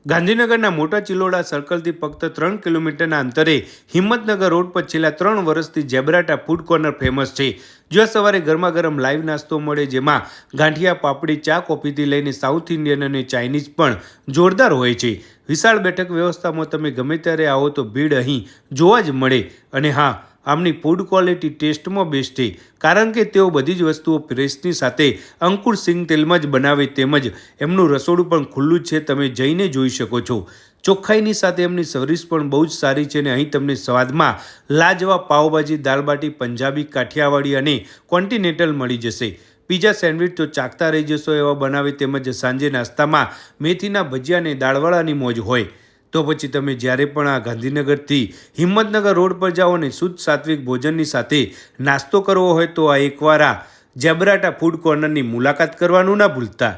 ગાંધીનગરના મોટા ચિલોડા સર્કલથી ફક્ત 3 કિલોમીટરના અંતરે હિંમતનગર રોડ પર છેલ્લા 3 વર્ષથી જેબ્રાટા ફૂડ કોર્નર ફેમસ છે. જ્યાં સવારે ગરમાગરમ લાઈવ નાસ્તો મળે, જેમાં ગાંઠિયા, પાપડી, ચા, કોફીથી લઈને સાઉથ ઇન્ડિયન અને ચાઇનીઝ પણ જોરદાર હોય છે. વિશાળ બેઠક વ્યવસ્થામાં તમે ગમે ત્યારે આવો તો ભીડ અહીં જોવા જ મળે. અને હા, આમની ફૂડ ક્વોલિટી ટેસ્ટમાં બેસ્ટ છે, કારણ કે તેઓ બધી જ વસ્તુઓ ફ્રેશની સાથે અંકુર સિંગ તેલમાં જ બનાવે, તેમજ એમનું રસોડું પણ ખુલ્લું જ છે, તમે જઈને જોઈ શકો છો. ચોખ્ખાઈની સાથે એમની સર્વિસ પણ બહુ જ સારી છે અને અહીં તમને સ્વાદમાં લાજવાબ પાવભાજી, દાળબાટી, પંજાબી, કાઠિયાવાડી અને કોન્ટિનેન્ટલ મળી જશે. પીઝા, સેન્ડવિચ તો ચાખતા રહી જશો એવા બનાવે, તેમજ સાંજે નાસ્તામાં મેથીના ભજીયા અને દાળવડાની મોજ હોય. તો પછી તમે જ્યારે પણ આ ગાંધીનગરથી હિંમતનગર રોડ પર જાઓ અને શુદ્ધ સાત્વિક ભોજનની સાથે નાસ્તો કરવો હોય તો આ એકવાર આ જેબ્રાટા ફૂડ કોર્નરની મુલાકાત કરવાનું ના ભૂલતા.